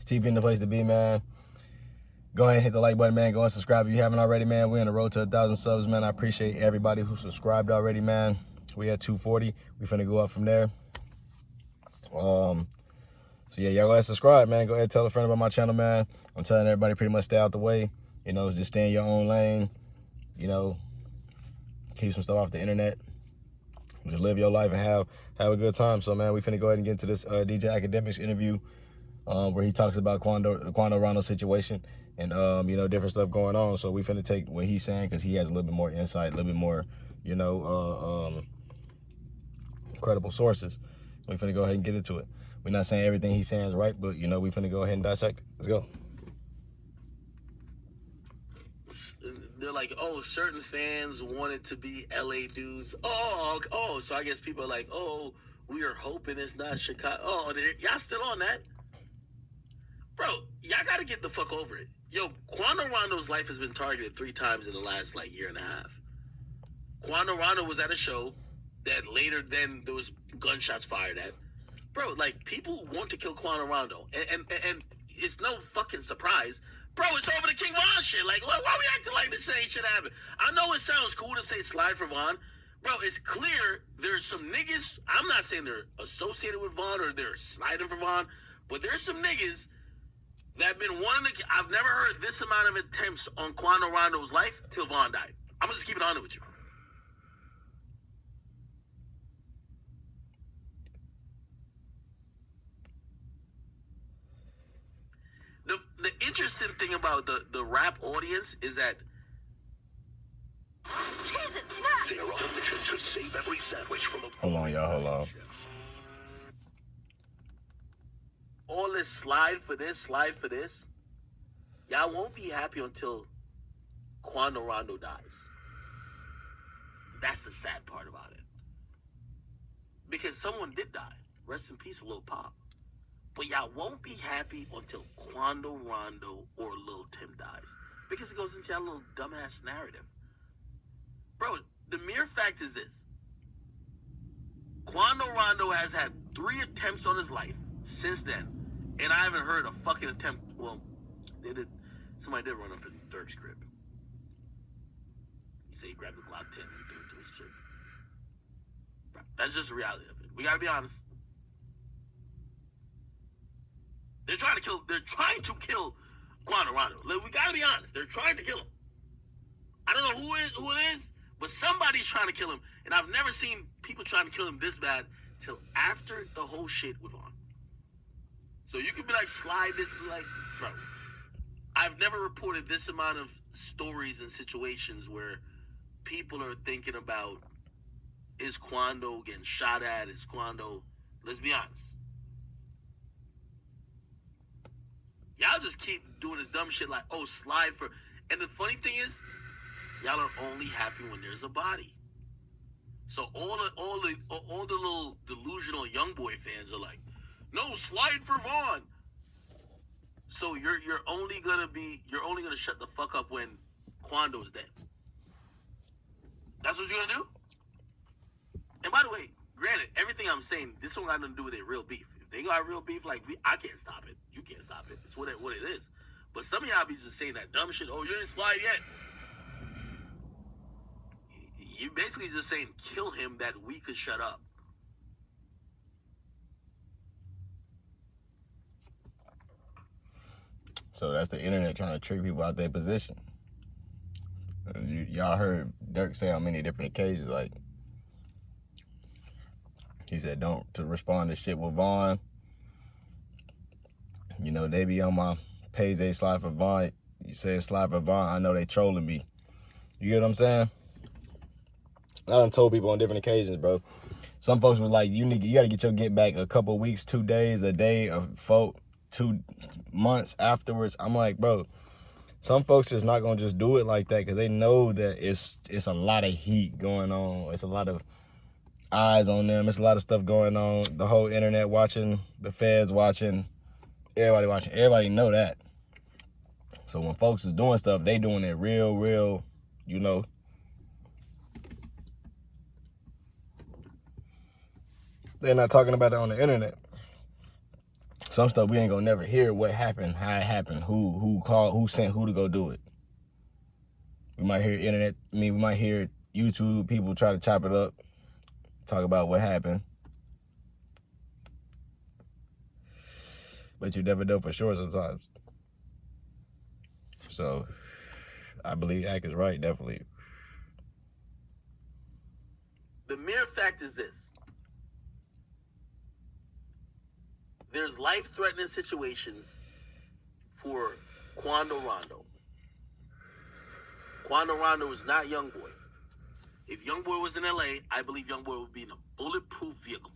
It's TP the place to be, man. Go ahead and hit the like button, man. Go and subscribe if you haven't already, man. We're on the road to 1,000 subs, man. I appreciate everybody who subscribed already, man. We at 240. We finna go up from there. So yeah, y'all go ahead and subscribe, man. Go ahead and tell a friend about my channel, man. I'm telling everybody pretty much stay out the way. You know, just stay in your own lane. You know, keep some stuff off the internet. Just live your life and have a good time. So, man, we finna go ahead and get into this DJ Akademiks interview where he talks about Quando Rondo situation and, you know, different stuff going on. So we finna take what he's saying because he has a little bit more insight, a little bit more, you know, credible sources. So we finna go ahead and get into it. We're not saying everything he's saying is right, but, you know, we finna go ahead and dissect it. Let's go. They're like, oh, certain fans wanted to be LA dudes. Oh, so I guess people are like, oh, we are hoping it's not Chicago. Oh, y'all still on that? Bro, y'all got to get the fuck over it. Yo, Quando Rondo's life has been targeted 3 times in the last, like, year and a half. Quando Rondo was at a show that later then there was gunshots fired at. Bro, like, people want to kill Quando Rondo. And it's no fucking surprise. Bro, it's over the King Von shit. Like, why we acting like this ain't shit happen? I know it sounds cool to say slide for Von. Bro, it's clear there's some niggas. I'm not saying they're associated with Von or they're sliding for Von, but there's some niggas that have been wanting to. I've never heard this amount of attempts on Quando Rondo's life till Von died. I'm gonna just keep it honest with you. The interesting thing about the rap audience is that they're on a mission to save every sandwich from a... Hold on, y'all. Hold on. all this slide for this, y'all won't be happy until Quando Rondo dies. That's the sad part about it. Because someone did die. Rest in peace, Lil Pop. But y'all won't be happy until Quando Rondo or Lil Tim dies. Because it goes into that little dumbass narrative. Bro, the mere fact is this. Quando Rondo has had 3 attempts on his life since then. And I haven't heard a fucking attempt. Well, somebody did run up in Dirk's crib. He said he grabbed the Glock 10 and threw it to his crib. Bro, that's just the reality of it. We gotta be honest. They're trying to kill Quando Rondo. We gotta be honest. They're trying to kill him. I don't know who it is, but somebody's trying to kill him. And I've never seen people trying to kill him this bad till after the whole shit was on. So you could be like, slide this, like, bro. I've never reported this amount of stories and situations where people are thinking about, is Quando getting shot at? Is Quando... Let's be honest. Y'all just keep doing this dumb shit like, oh, slide for... And the funny thing is, y'all are only happy when there's a body. So all the little delusional young boy fans are like, no, slide for Vaughn. So you're only gonna shut the fuck up when Quando's dead. That's what you're gonna do? And by the way, granted, everything I'm saying, this one got nothing to do with it real beef. If they got real beef, like I can't stop it. You can't stop it. It's what it is. But some of y'all be just saying that dumb shit, oh, you didn't slide yet. You basically just saying kill him that we could shut up. So that's the internet trying to trick people out their position. Y'all heard Dirk say on many different occasions, like, he said, don't to respond to shit with Vaughn. You know, they be on my page, they slide for Vaughn. You say slide for Vaughn, I know they trolling me. You get what I'm saying? I done told people on different occasions, bro. Some folks was like, you got to get your get back a couple weeks, 2 days, a day, 2 months afterwards. I'm like, bro, some folks is not going to just do it like that because they know that it's a lot of heat going on. It's a lot of eyes on them. It's a lot of stuff going on. The whole internet watching, the feds watching, everybody watching. Everybody know that. So when folks is doing stuff, they doing it real, you know. They're not talking about it on the internet. Some stuff we ain't gonna never hear what happened, how it happened, who called, who sent who to go do it. We might hear internet, we might hear YouTube people try to chop it up, talk about what happened. But you never know for sure sometimes. So, I believe Ak is right, definitely. The mere fact is this. There's life-threatening situations for Quando Rondo. Quando Rondo is not Youngboy. If Youngboy was in LA, I believe Youngboy would be in a bulletproof vehicle.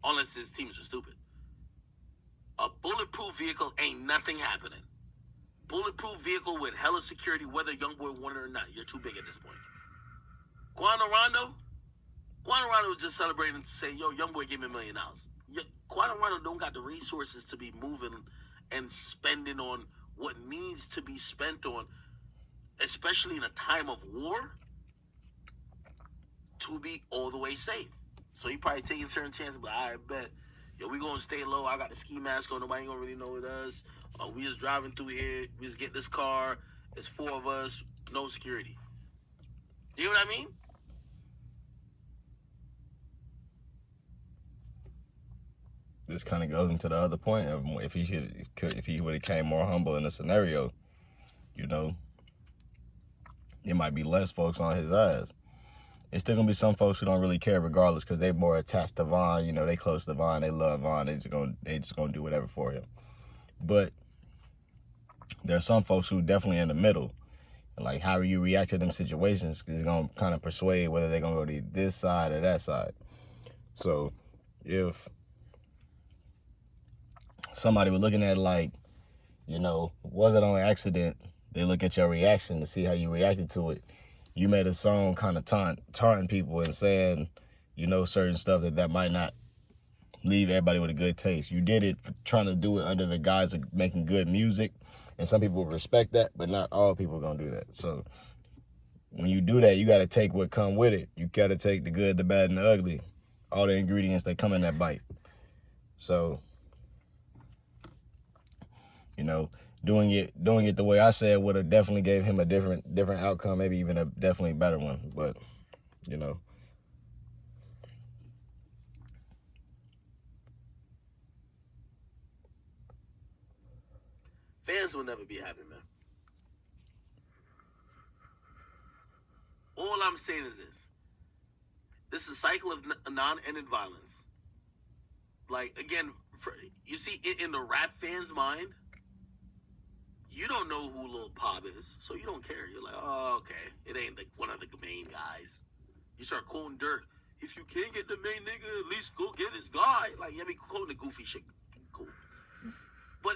Unless his teams are stupid. A bulletproof vehicle ain't nothing happening. Bulletproof vehicle with hella security, whether Youngboy won it or not. You're too big at this point. Quando Rondo was just celebrating to say, yo, Youngboy gave me $1 million. Quando Rondo don't got the resources to be moving and spending on what needs to be spent on, especially in a time of war, to be all the way safe. So he probably taking certain chances, but I bet, yo, we gonna stay low. I got the ski mask on. Nobody gonna really know it us. We just driving through here. We just get this car. It's 4 of us. No security. You know what I mean? This kind of goes into the other point of if he would have came more humble in the scenario, you know, it might be less folks on his ass. It's still gonna be some folks who don't really care regardless because they more attached to Von. You know, they close to Von. They love Von. They just gonna do whatever for him. But there's some folks who definitely in the middle. Like, how you react to them situations is gonna kind of persuade whether they're gonna go to this side or that side. So if somebody was looking at it like, you know, was it on accident? They look at your reaction to see how you reacted to it. You made a song kind of taunting people and saying, you know, certain stuff that might not leave everybody with a good taste. You did it for trying to do it under the guise of making good music, and some people respect that, but not all people are going to do that. So when you do that, you got to take what come with it. You got to take the good, the bad, and the ugly, all the ingredients that come in that bite. So, you know, doing it the way I said would have definitely gave him a different outcome, maybe even a definitely better one. But, you know. Fans will never be happy, man. All I'm saying is this. This is a cycle of non-ended violence. Like, again, you see, in the rap fans' mind, you don't know who Lil Pop is, so you don't care. You're like, oh, okay. It ain't like one of the main guys. You start quoting Dirk. If you can't get the main nigga, at least go get his guy. Like, yeah, be quoting the goofy shit. Cool. But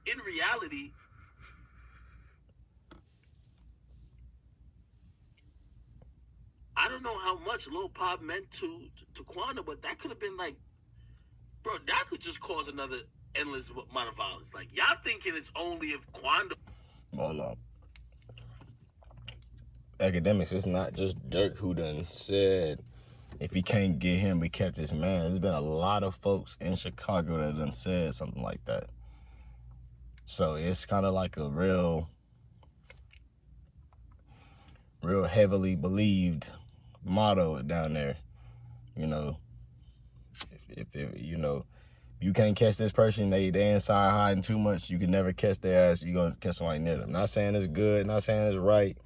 in reality, I don't know how much Lil Pop meant to Quando, but that could have been like, bro, that could just cause another endless amount of violence. Like, y'all thinking it's only if Quando. Hold on. Akademiks, it's not just Dirk who done said, if he can't get him, we kept his man. There's been a lot of folks in Chicago that done said something like that. So it's kind of like a real heavily believed motto down there. You know, if you know, you can't catch this person, they inside hiding too much, you can never catch their ass, you're going to catch somebody near them. Not saying it's good, not saying it's right,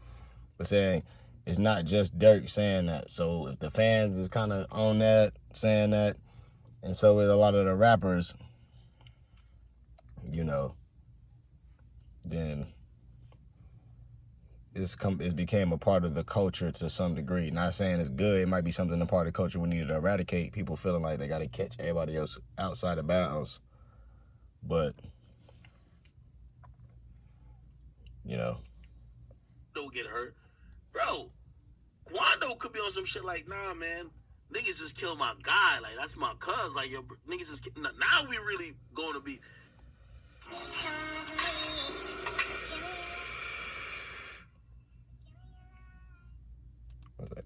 but saying it's not just Dirk saying that. So if the fans is kind of on that, saying that, and so with a lot of the rappers, you know, then it became a part of the culture to some degree. Not saying it's good. It might be something a part of the culture we need to eradicate. People feeling like they got to catch everybody else outside of bounds. But, you know. Don't get hurt. Bro, Quando could be on some shit like, nah, man. Niggas just killed my guy. Like, that's my cuz. Like, yo, niggas just... Now we really going to be...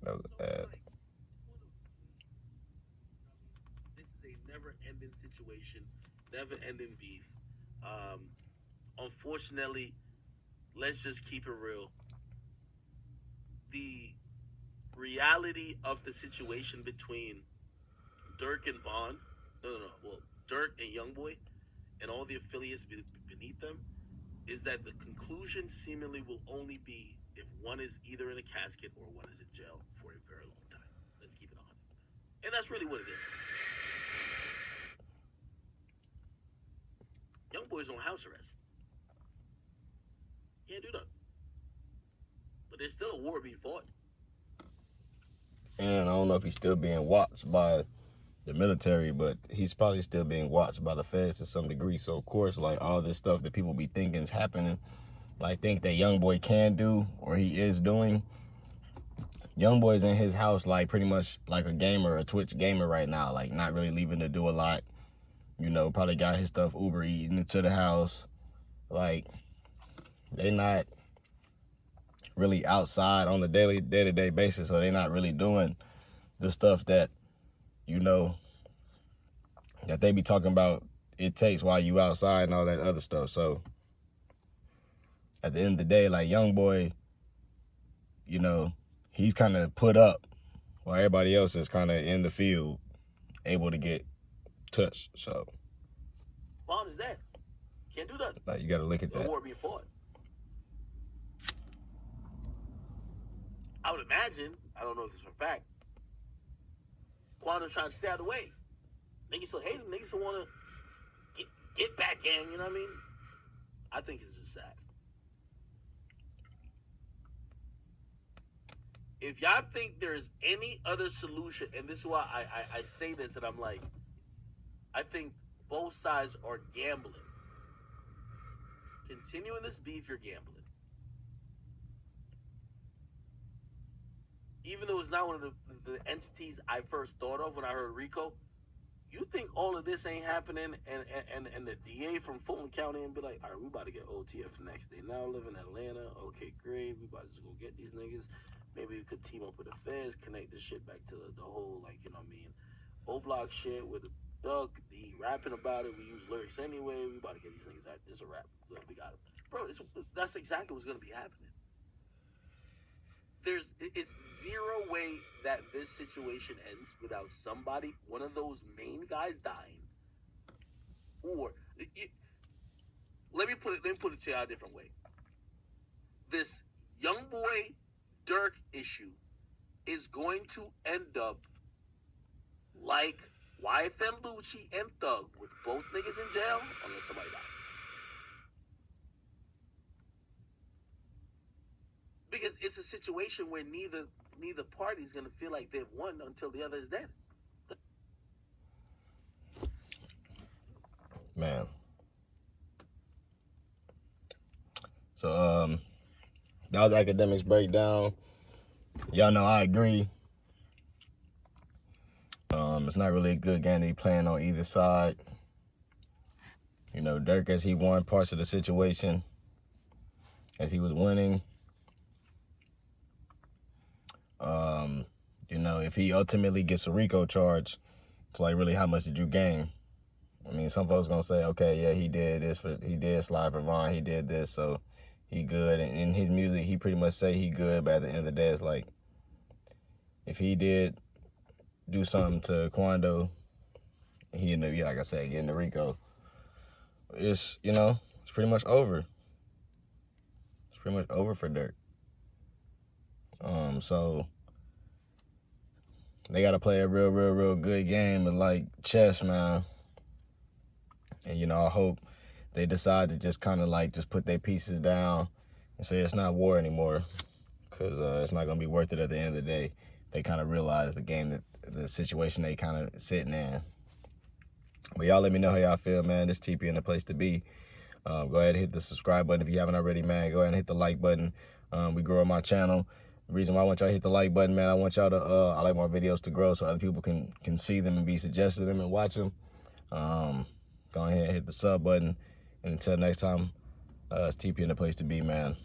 That was bad. This is a never-ending situation. situation, never-ending beef. Unfortunately, let's just keep it real. The reality of the situation between Dirk and Vaughn, well, Dirk and Youngboy, and all the affiliates beneath them, is that the conclusion seemingly will only be if one is either in a casket or one is in jail for a very long time. Let's keep it on. And that's really what it is. Youngboy's on house arrest. Can't do that. But there's still a war being fought. And I don't know if he's still being watched by the military, but he's probably still being watched by the feds to some degree. So, of course, like, all this stuff that people be thinking is happening, like, think that Youngboy can do or he is doing. Youngboy's in his house, like, pretty much like a gamer, a Twitch gamer right now, like, not really leaving to do a lot. You know, probably got his stuff Uber eating into the house. Like, they not really outside on the day-to-day basis, so they're not really doing the stuff that, you know, that they be talking about it takes while you outside and all that other stuff. So at the end of the day, like, Youngboy, you know, he's kind of put up while everybody else is kind of in the field able to get touched. So Vaughn is dead. Can't do that. like, you got to look at The that. war being fought. I would imagine, I don't know if it's for a fact, Quando's trying to stay out of the way. Niggas still hate him. Niggas still want to get back in, you know what I mean? I think it's just sad. If y'all think there's any other solution, and this is why I say this, and I'm like, I think both sides are gambling. Continuing this beef, you're gambling. Even though it's not one of the entities I first thought of when I heard Rico, you think all of this ain't happening, and the DA from Fulton County and be like, all right, we about to get OTF next day. Now live in Atlanta. Okay, great. We about to just go get these niggas. Maybe we could team up with the feds, connect this shit back to the whole, like, you know what I mean, O-Block shit with the Duck, he rapping about it. We use lyrics anyway. We about to get these niggas out. This is a rap. Good, we got him. Bro, that's exactly what's going to be happening. It's zero way that this situation ends without somebody, one of those main guys dying. Or, let me put it to you a different way. This Youngboy Dirk issue is going to end up like YFN Lucci and Thug, with both niggas in jail unless somebody dies. Because it's a situation where neither party's gonna feel like they've won until the other is dead. Man. So that was Akademiks breakdown. Y'all know I agree. It's not really a good game to be playing on either side. You know, Dirk, as he won parts of the situation, as he was winning. You know, if he ultimately gets a RICO charge, it's like, really, how much did you gain? I mean, some folks gonna say, okay, yeah, he did slide for Vaughn, he did this, so he good. And in his music, he pretty much say he good, but at the end of the day, it's like, if he did do something to Quando, he ended up, yeah, like I said, getting the RICO, it's, you know, it's pretty much over. It's pretty much over for Dirk. So they got to play a real good game of, like, chess, man. And, you know, I hope they decide to just kind of, like, just put their pieces down and say it's not war anymore, because it's not going to be worth it at the end of the day. They kind of realize the game, that the situation they kind of sitting in. But y'all let me know how y'all feel, man. This TP in the place to be. Go ahead and hit the subscribe button if you haven't already, man. Go ahead and hit the like button. We grow my channel. The reason why I want y'all to hit the like button, man, I want y'all to, I like my videos to grow so other people can see them and be suggested them and watch them. Go ahead and hit the sub button. And until next time, it's TP in the place to be, man.